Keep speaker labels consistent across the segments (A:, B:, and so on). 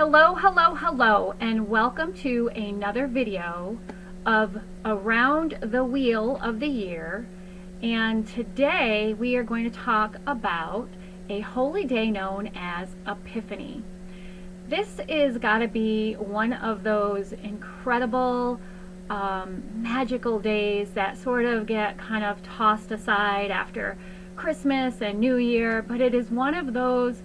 A: Hello, hello, hello, and welcome to another video of Around the Wheel of the Year. And today we are going to talk about a holy day known as Epiphany. This is got to be one of those incredible magical days that sort of get kind of tossed aside after Christmas and New Year, but it is one of those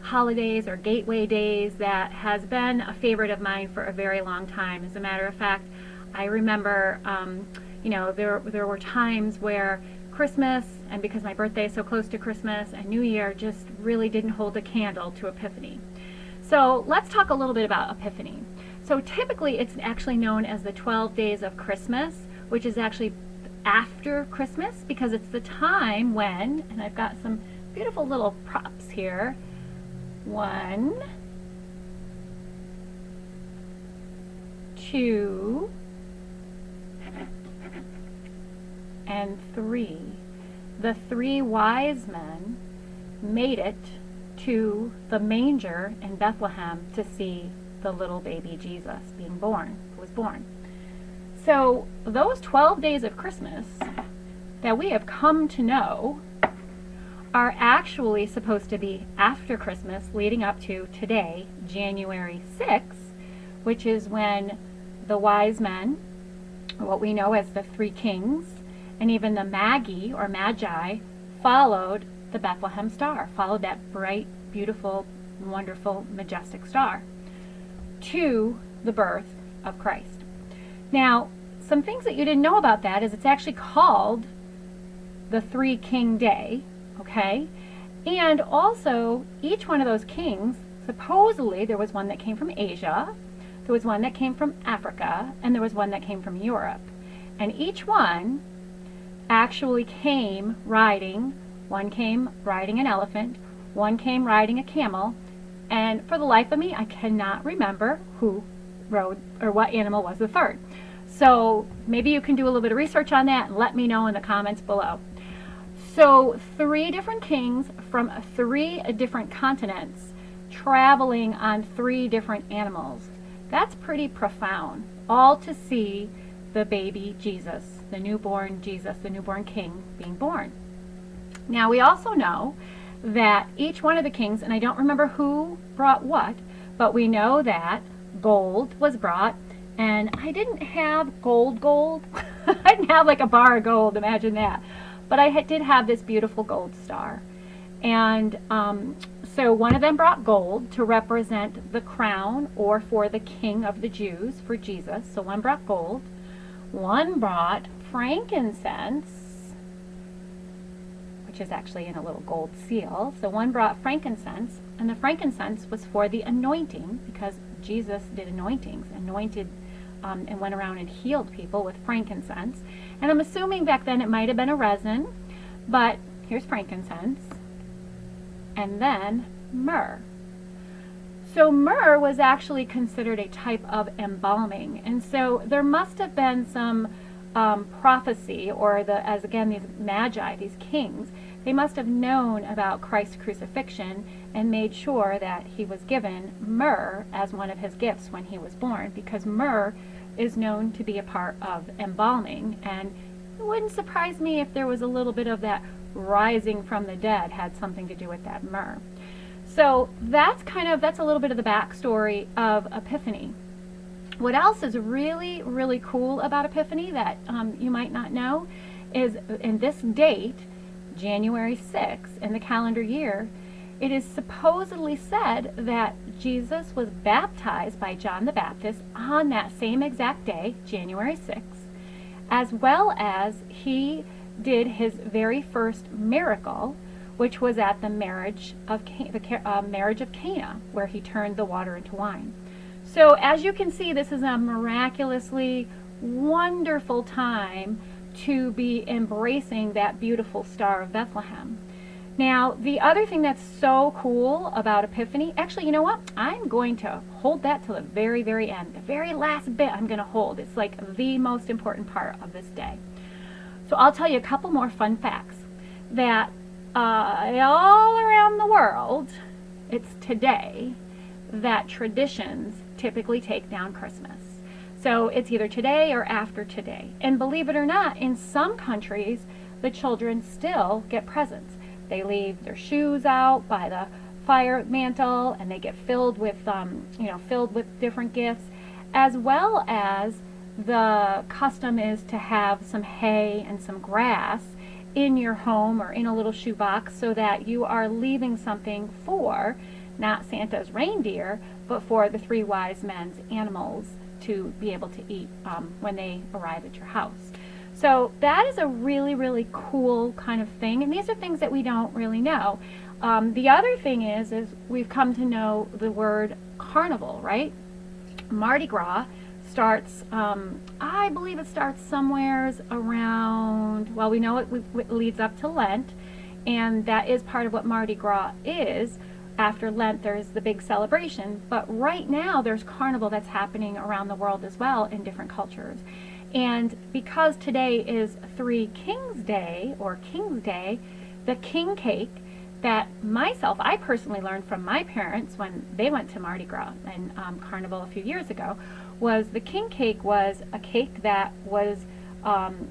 A: holidays or gateway days that has been a favorite of mine for a very long time. As a matter of fact, I remember there were times where Christmas, and because my birthday is so close to Christmas, and New Year just really didn't hold a candle to Epiphany. So let's talk a little bit about Epiphany. So typically it's actually known as the 12 days of Christmas, which is actually after Christmas because it's the time when, and I've got some beautiful little props here, 1, 2, and 3. The 3 wise men made it to the manger in Bethlehem to see the little baby Jesus was born. So those 12 days of Christmas that we have come to know are actually supposed to be after Christmas, leading up to today, January 6th, which is when the wise men, what we know as the 3 kings, and even the magi, followed the Bethlehem star, followed that bright, beautiful, wonderful, majestic star to the birth of Christ. Now, some things that you didn't know about that is it's actually called the 3 King Day, okay? And also, each one of those kings, supposedly there was one that came from Asia, there was one that came from Africa, and there was one that came from Europe. And each one actually came riding, one came riding an elephant, one came riding a camel, and for the life of me, I cannot remember who rode or what animal was the third. So maybe you can do a little bit of research on that and let me know in the comments below. So 3 different kings from 3 different continents traveling on 3 different animals. That's pretty profound, all to see the baby Jesus, the newborn Jesus, the newborn king being born. Now we also know that each one of the kings, and I don't remember who brought what, but we know that gold was brought, and I didn't have gold. I didn't have like a bar of gold, imagine that. But I did have this beautiful gold star. And so one of them brought gold to represent the crown, or for the King of the Jews, for Jesus. So one brought gold. One brought frankincense, which is actually in a little gold seal. So one brought frankincense, and the frankincense was for the anointing, because Jesus did anointings, anointed and went around and healed people with frankincense. And I'm assuming back then it might have been a resin, but here's frankincense. And then myrrh. So myrrh was actually considered a type of embalming, and so there must have been some prophecy, or as again these magi, these kings, they must have known about Christ's crucifixion and made sure that he was given myrrh as one of his gifts when he was born, because myrrh is known to be a part of embalming, and it wouldn't surprise me if there was a little bit of that rising from the dead had something to do with that myrrh. So that's a little bit of the backstory of Epiphany. What else is really, really cool about Epiphany that you might not know is in this date, January 6th, in the calendar year, it is supposedly said that Jesus was baptized by John the Baptist on that same exact day, January 6th, as well as he did his very first miracle, which was at the marriage of Cana, where he turned the water into wine. So as you can see, this is a miraculously wonderful time to be embracing that beautiful star of Bethlehem. Now, the other thing that's so cool about Epiphany, actually, you know what? I'm going to hold that till the very, very end. The very last bit I'm going to hold. It's like the most important part of this day. So I'll tell you a couple more fun facts that all around the world, it's today that traditions typically take down Christmas. So it's either today or after today. And believe it or not, in some countries, the children still get presents. They leave their shoes out by the fire mantle, and they get filled with, filled with different gifts, as well as the custom is to have some hay and some grass in your home or in a little shoebox, so that you are leaving something for not Santa's reindeer, but for the three wise men's animals to be able to eat when they arrive at your house. So that is a really, really cool kind of thing, and these are things that we don't really know. The other thing is we've come to know the word carnival, right? Mardi Gras starts, I believe it starts somewheres around, well, we know it leads up to Lent, and that is part of what Mardi Gras is. After Lent, there's the big celebration, but right now there's carnival that's happening around the world as well in different cultures. And because today is Three Kings Day, or King's Day, the king cake that I personally learned from my parents when they went to Mardi Gras and Carnival a few years ago, was the king cake was a cake that was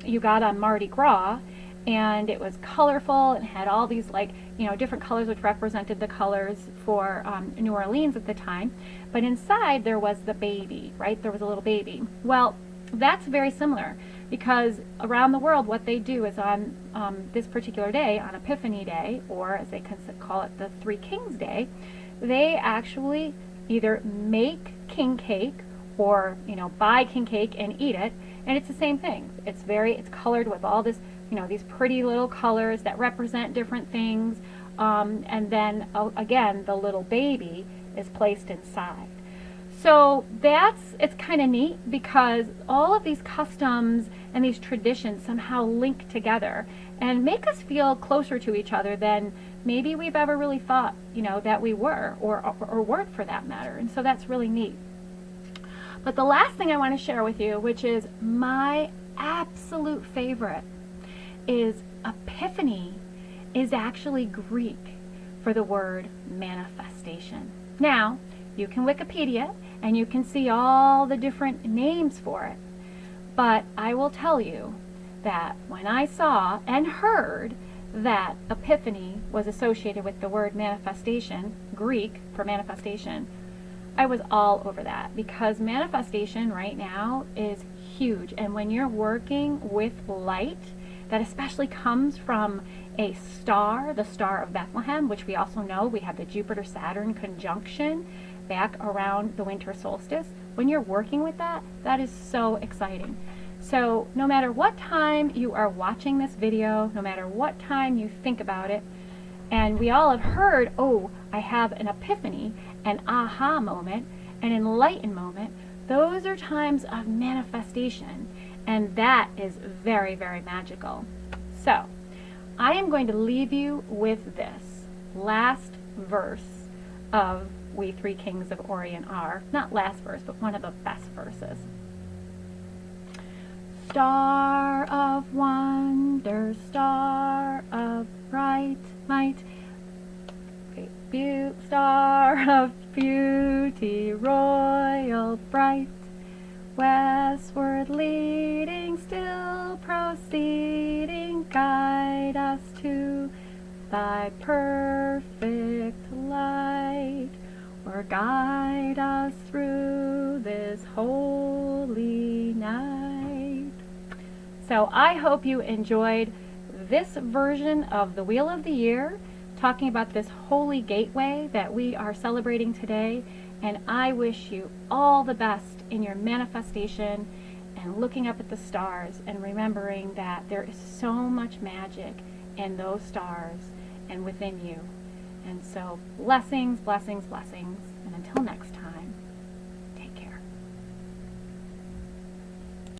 A: you got on Mardi Gras, and it was colorful and had all these different colors which represented the colors for New Orleans at the time. But inside there was the baby, right? There was a little baby. Well, that's very similar, because around the world what they do is on this particular day, on Epiphany Day, or as they call it, the Three Kings Day, they actually either make king cake or buy king cake and eat it, and it's the same thing. It's colored with all this, these pretty little colors that represent different things, and then again the little baby is placed inside. So it's kind of neat, because all of these customs and these traditions somehow link together and make us feel closer to each other than maybe we've ever really thought, that we were, or weren't for that matter. And so that's really neat. But the last thing I want to share with you, which is my absolute favorite, is Epiphany is actually Greek for the word manifestation. Now, you can Wikipedia and you can see all the different names for it, but I will tell you that when I saw and heard that Epiphany was associated with the word manifestation, Greek for manifestation, I was all over that, because manifestation right now is huge. And when you're working with light that especially comes from a star, the Star of Bethlehem, which we also know we have the Jupiter-Saturn conjunction back around the winter solstice. When you're working with that, that is so exciting. So no matter what time you are watching this video, no matter what time you think about it, and we all have heard, oh, I have an epiphany, an aha moment, an enlightened moment, those are times of manifestation, and that is very, very magical. So I am going to leave you with this last verse of We Three Kings of Orient Are. Not last verse, but one of the best verses. Star of wonder, star of bright light, star of beauty, royal bright, westward leading, still proceeding, guide us to thy perfect light, or guide us through this holy night. So I hope you enjoyed this version of the Wheel of the Year, talking about this holy gateway that we are celebrating today, and I wish you all the best in your manifestation and looking up at the stars and remembering that there is so much magic in those stars and within you. And so blessings, blessings, blessings, and until next time.